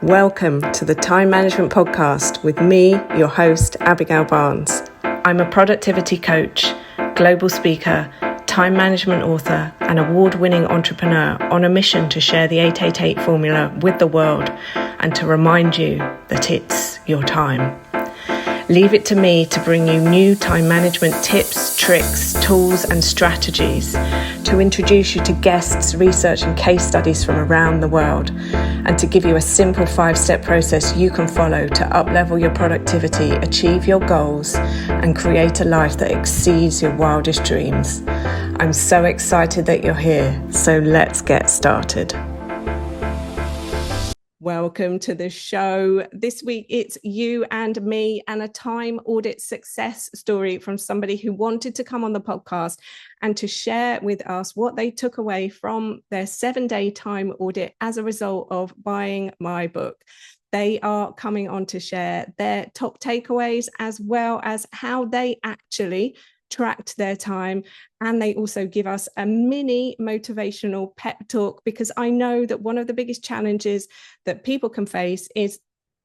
Welcome to the Time Management Podcast with me, your host, Abigail Barnes. I'm a productivity coach, global speaker, time management author, and award-winning entrepreneur on a mission to share the 888 formula with the world and to remind you that it's your time. Leave it to me to bring you new time management tips, tricks, tools, and strategies, to introduce you to guests, research, and case studies from around the world, and to give you a simple 5-step process you can follow to uplevel your productivity, achieve your goals, and create a life that exceeds your wildest dreams. I'm so excited that you're here, so let's get started. Welcome to the show. This week, it's you and me and a time audit success story from somebody who wanted to come on the podcast and to share with us what they took away from their 7-day time audit as a result of buying my book. They are coming on to share their top takeaways as well as how they actually tracked their time, and they also give us a mini motivational pep talk, because I know that one of the biggest challenges that people can face is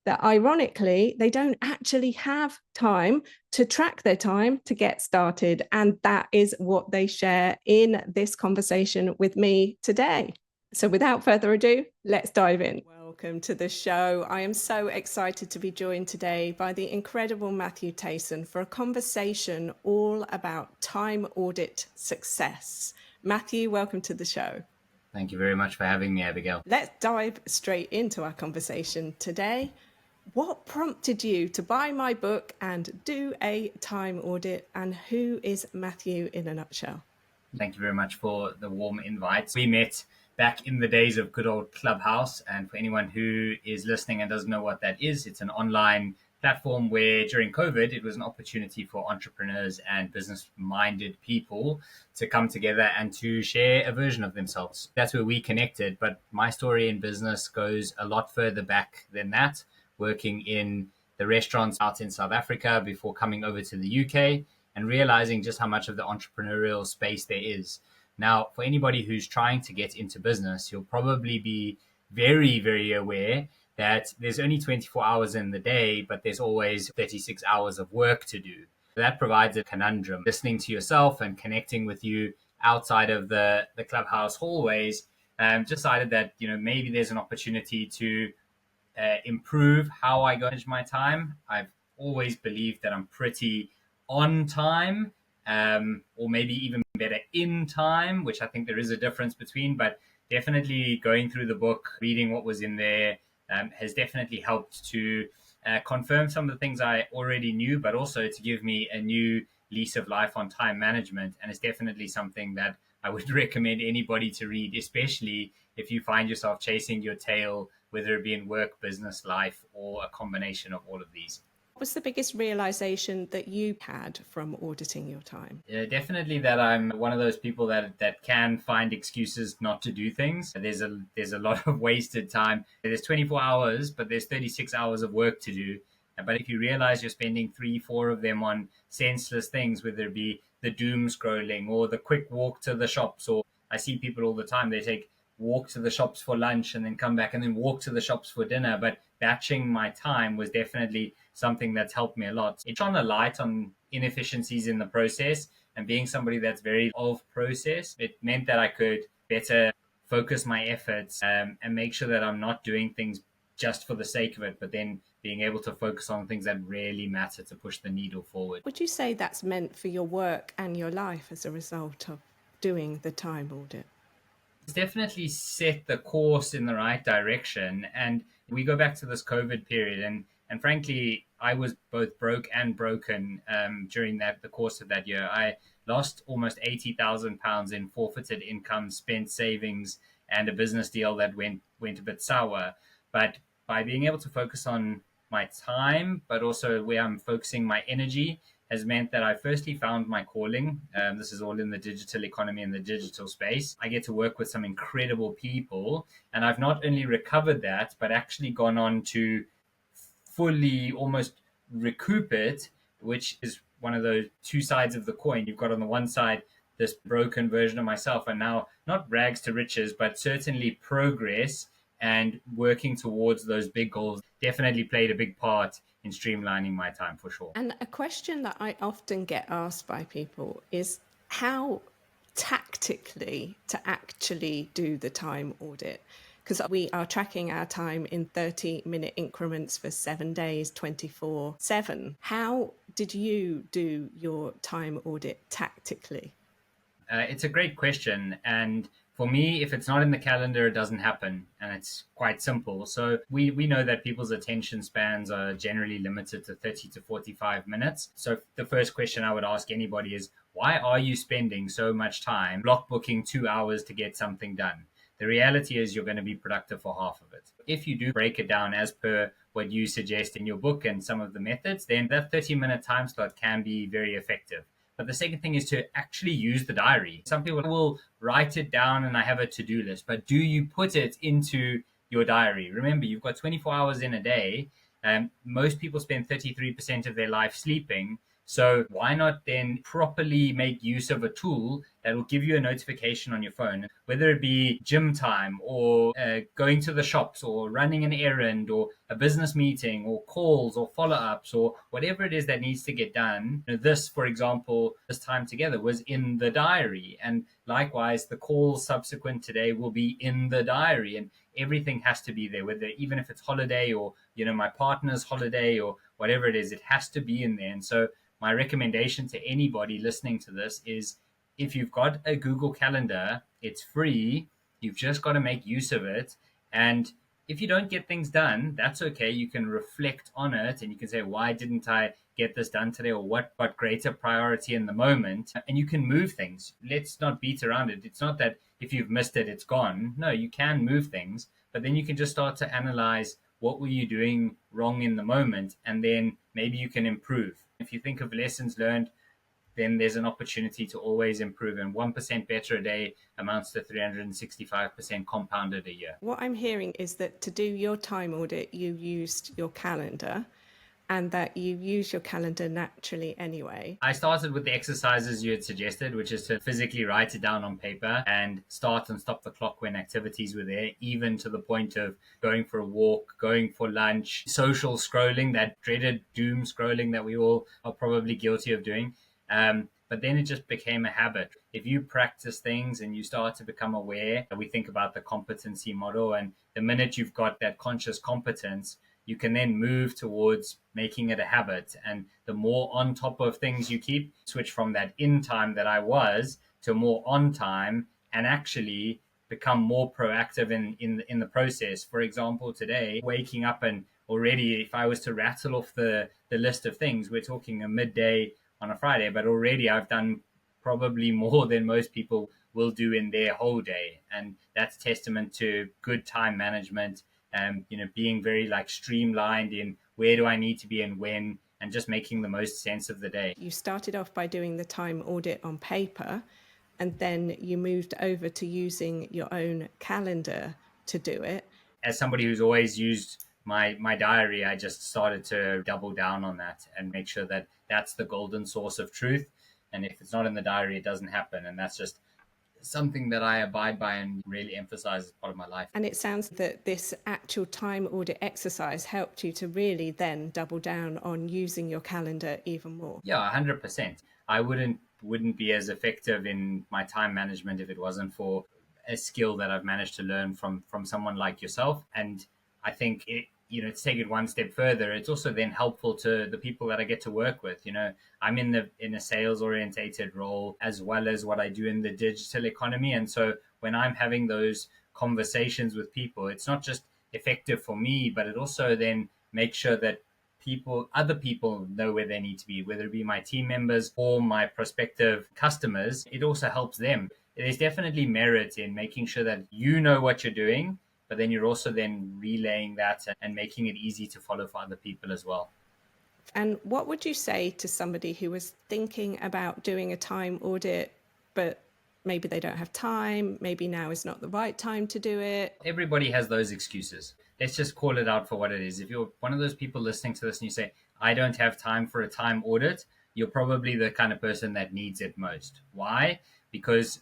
that ironically they don't actually have time to track their time to get started, and that is what they share in this conversation with me today. So without further ado, let's dive in. Welcome to the show. I am so excited to be joined today by the incredible Matthew Theijssen for a conversation all about time audit success. Matthew, welcome to the show. Thank you very much for having me, Abigail. Let's dive straight into our conversation today. What prompted you to buy my book and do a time audit, and who is Matthew in a nutshell? Thank you very much for the warm invite. We met back in the days of good old Clubhouse. And for anyone who is listening and doesn't know what that is, it's an online platform where during COVID, it was an opportunity for entrepreneurs and business-minded people to come together and to share a version of themselves. That's where we connected. But my story in business goes a lot further back than that, working in the restaurants out in South Africa before coming over to the UK and realizing just how much of the entrepreneurial space there is. Now, for anybody who's trying to get into business, you'll probably be very, very aware that there's only 24 hours in the day, but there's always 36 hours of work to do. That provides a conundrum. Listening to yourself and connecting with you outside of the Clubhouse hallways, decided that, maybe there's an opportunity to improve how I manage my time. I've always believed that I'm pretty on time, or maybe even better in time, which I think there is a difference between, but definitely going through the book, reading what was in there, has definitely helped to confirm some of the things I already knew, but also to give me a new lease of life on time management. And it's definitely something that I would recommend anybody to read, especially if you find yourself chasing your tail, whether it be in work, business, life, or a combination of all of these. What was the biggest realization that you had from auditing your time? Definitely that I'm one of those people that can find excuses not to do things. There's a lot of wasted time. There's 24 hours, but there's 36 hours of work to do. But if you realize you're spending 3-4 of them on senseless things, whether it be the doom scrolling or the quick walk to the shops, or I see people all the time, they take walk to the shops for lunch and then come back and then walk to the shops for dinner. But batching my time was definitely something that's helped me a lot. It shone a light on inefficiencies in the process, and being somebody that's very of process, it meant that I could better focus my efforts and make sure that I'm not doing things just for the sake of it, but then being able to focus on things that really matter to push the needle forward. Would you say that's meant for your work and your life as a result of doing the time audit? It's definitely set the course in the right direction. And we go back to this COVID period, and frankly, I was both broke and broken during the course of that year. I lost almost £80,000 in forfeited income, spent savings, and a business deal that went a bit sour. But by being able to focus on my time, but also where I'm focusing my energy, has meant that I firstly found my calling. This is all in the digital economy and the digital space. I get to work with some incredible people, and I've not only recovered that, but actually gone on to fully almost recoup it, which is one of those two sides of the coin. You've got on the one side this broken version of myself, and now not rags to riches, but certainly progress and working towards those big goals definitely played a big part in streamlining my time for sure. And a question that I often get asked by people is how tactically to actually do the time audit, because we are tracking our time in 30-minute increments for 7 days, 24/7. How did you do your time audit tactically? It's a great question. And for me, if it's not in the calendar, it doesn't happen. And it's quite simple. So we know that people's attention spans are generally limited to 30 to 45 minutes. So the first question I would ask anybody is, why are you spending so much time block booking 2 hours to get something done? The reality is you're going to be productive for half of it. If you do break it down as per what you suggest in your book and some of the methods, then that 30-minute time slot can be very effective. But the second thing is to actually use the diary. Some people will write it down and I have a to-do list, but do you put it into your diary? Remember, you've got 24 hours in a day. Most people spend 33% of their life sleeping. So why not then properly make use of a tool that will give you a notification on your phone, whether it be gym time or going to the shops or running an errand or a business meeting or calls or follow-ups or whatever it is that needs to get done. This, for example, this time together was in the diary. And likewise, the calls subsequent today will be in the diary, and everything has to be there, whether even if it's holiday or, my partner's holiday or whatever it is, it has to be in there. And so my recommendation to anybody listening to this is, if you've got a Google Calendar, it's free. You've just got to make use of it. And if you don't get things done, that's okay. You can reflect on it and you can say, why didn't I get this done today? Or what greater priority in the moment? And you can move things. Let's not beat around it. It's not that if you've missed it, it's gone. No, you can move things, but then you can just start to analyze what were you doing wrong in the moment, and then maybe you can improve. If you think of lessons learned, then there's an opportunity to always improve. And 1% better a day amounts to 365% compounded a year. What I'm hearing is that to do your time audit, you used your calendar, and that you use your calendar naturally anyway. I started with the exercises you had suggested, which is to physically write it down on paper and start and stop the clock when activities were there, even to the point of going for a walk, going for lunch, social scrolling, that dreaded doom scrolling that we all are probably guilty of doing. But then it just became a habit. If you practice things and you start to become aware, we think about the competency model, and the minute you've got that conscious competence, you can then move towards making it a habit. And the more on top of things you keep, switch from that in time that I was to more on time, and actually become more proactive in the process. For example, today, waking up, and already if I was to rattle off the list of things, we're talking a midday on a Friday, but already I've done probably more than most people will do in their whole day. And that's testament to good time management, being very streamlined in where do I need to be and when, and just making the most sense of the day. You started off by doing the time audit on paper, and then you moved over to using your own calendar to do it. As somebody who's always used my diary, I just started to double down on that and make sure that that's the golden source of truth. And if it's not in the diary, it doesn't happen. And that's just something that I abide by and really emphasize as part of my life. And it sounds that this actual time audit exercise helped you to really then double down on using your calendar even more. Yeah, 100%. I wouldn't be as effective in my time management if it wasn't for a skill that I've managed to learn from someone like yourself. And I think to take it one step further, it's also then helpful to the people that I get to work with. I'm in a sales orientated role, as well as what I do in the digital economy. And so when I'm having those conversations with people, it's not just effective for me, but it also then makes sure that other people know where they need to be, whether it be my team members or my prospective customers. It also helps them. There's definitely merit in making sure that you know what you're doing, but then you're also then relaying that and making it easy to follow for other people as well. And what would you say to somebody who was thinking about doing a time audit, but maybe they don't have time, maybe now is not the right time to do it? Everybody has those excuses. Let's just call it out for what it is. If you're one of those people listening to this and you say, I don't have time for a time audit, you're probably the kind of person that needs it most. Why? Because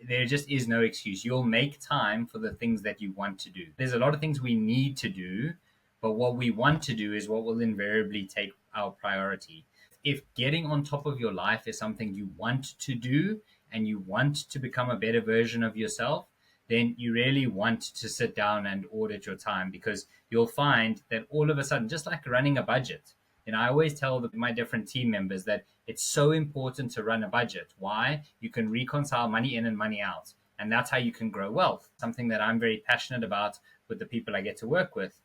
there just is no excuse. You'll make time for the things that you want to do. There's a lot of things we need to do, but what we want to do is what will invariably take our priority. If getting on top of your life is something you want to do and you want to become a better version of yourself, then you really want to sit down and audit your time, because you'll find that all of a sudden, just like running a budget, I always tell my different team members that it's so important to run a budget. Why? You can reconcile money in and money out. And that's how you can grow wealth, something that I'm very passionate about with the people I get to work with.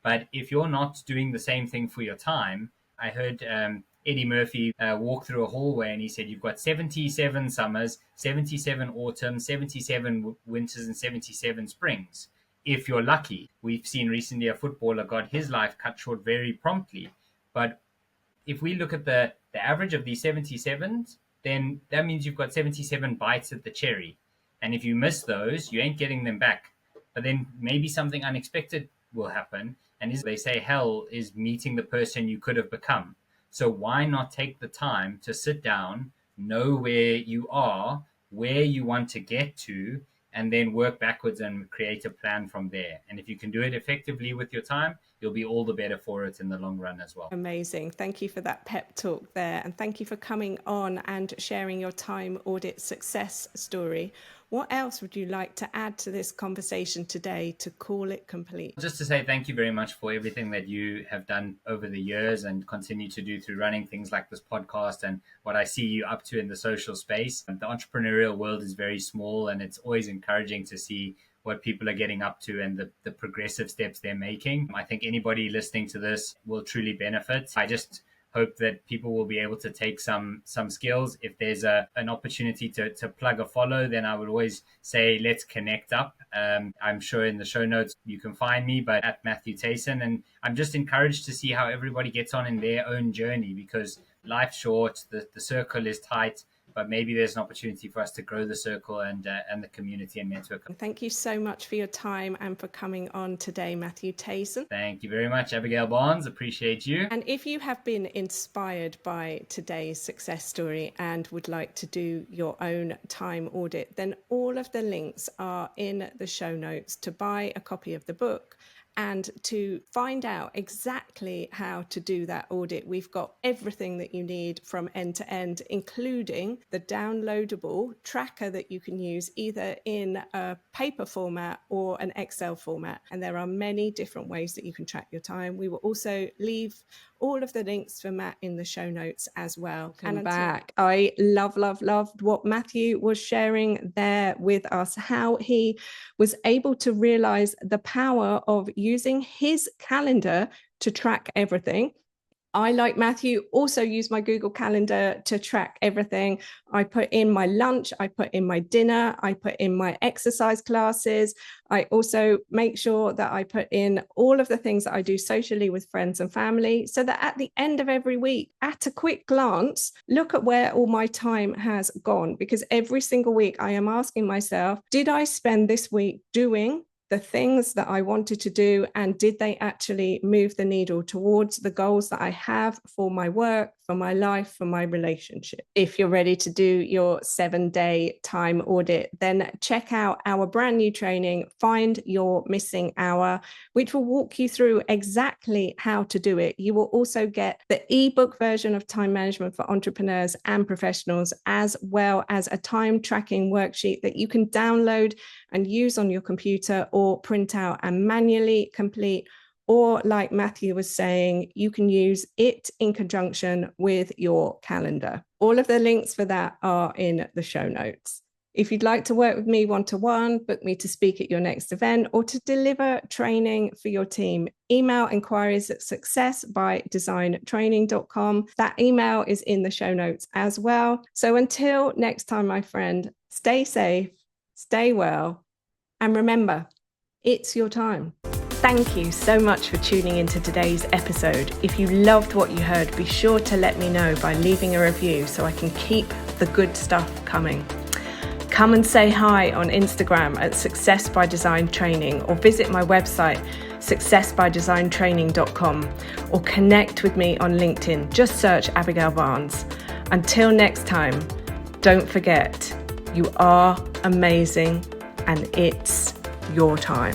But if you're not doing the same thing for your time, I heard Eddie Murphy walk through a hallway, and he said, you've got 77 summers, 77 autumns, 77 winters, and 77 springs. If you're lucky. We've seen recently a footballer got his life cut short very promptly. But if we look at the average of these 77s, then that means you've got 77 bites at the cherry. And if you miss those, you ain't getting them back. But then maybe something unexpected will happen. And as they say, hell is meeting the person you could have become. So why not take the time to sit down, know where you are, where you want to get to, and then work backwards and create a plan from there. And if you can do it effectively with your time, you'll be all the better for it in the long run as well. Amazing. Thank you for that pep talk there. And thank you for coming on and sharing your time audit success story. What else would you like to add to this conversation today to call it complete? Just to say thank you very much for everything that you have done over the years and continue to do through running things like this podcast and what I see you up to in the social space. The entrepreneurial world is very small, and it's always encouraging to see what people are getting up to and the progressive steps they're making. I think anybody listening to this will truly benefit. I just hope that people will be able to take some skills. If there's an opportunity to plug a follow, then I would always say, let's connect up. I'm sure in the show notes you can find me, but at Matthew Theijssen. And I'm just encouraged to see how everybody gets on in their own journey, because life's short, the circle is tight, but maybe there's an opportunity for us to grow the circle and the community and network. Thank you so much for your time and for coming on today, Matthew Theijssen. Thank you very much, Abigail Barnes. Appreciate you. And if you have been inspired by today's success story and would like to do your own time audit, then all of the links are in the show notes to buy a copy of the book. And to find out exactly how to do that audit, we've got everything that you need from end to end, including the downloadable tracker that you can use either in a paper format or an Excel format. And there are many different ways that you can track your time. We will also leave all of the links for Matt in the show notes as well. And back, I loved what Matthew was sharing there with us, how he was able to realize the power of using his calendar to track everything. I, like Matthew, also use my Google Calendar to track everything. I put in my lunch, I put in my dinner, I put in my exercise classes. I also make sure that I put in all of the things that I do socially with friends and family, so that at the end of every week, at a quick glance, look at where all my time has gone. Because every single week I am asking myself, did I spend this week doing the things that I wanted to do, and did they actually move the needle towards the goals that I have for my work, for my life, for my relationship? If you're ready to do your 7-day time audit, then check out our brand new training, Find Your Missing Hour, which will walk you through exactly how to do it. You will also get the ebook version of Time Management for Entrepreneurs and Professionals, as well as a time tracking worksheet that you can download and use on your computer or print out and manually complete. Or, like Matthew was saying, you can use it in conjunction with your calendar. All of the links for that are in the show notes. If you'd like to work with me one-to-one, book me to speak at your next event, or to deliver training for your team, email inquiries at successbydesigntraining.com. That email is in the show notes as well. So until next time, my friend, stay safe, stay well, and remember, it's your time. Thank you so much for tuning into today's episode. If you loved what you heard, be sure to let me know by leaving a review so I can keep the good stuff coming. Come and say hi on Instagram at Success by Design Training, or visit my website, successbydesigntraining.com, or connect with me on LinkedIn. Just search Abigail Barnes. Until next time, don't forget, you are amazing, and it's your time.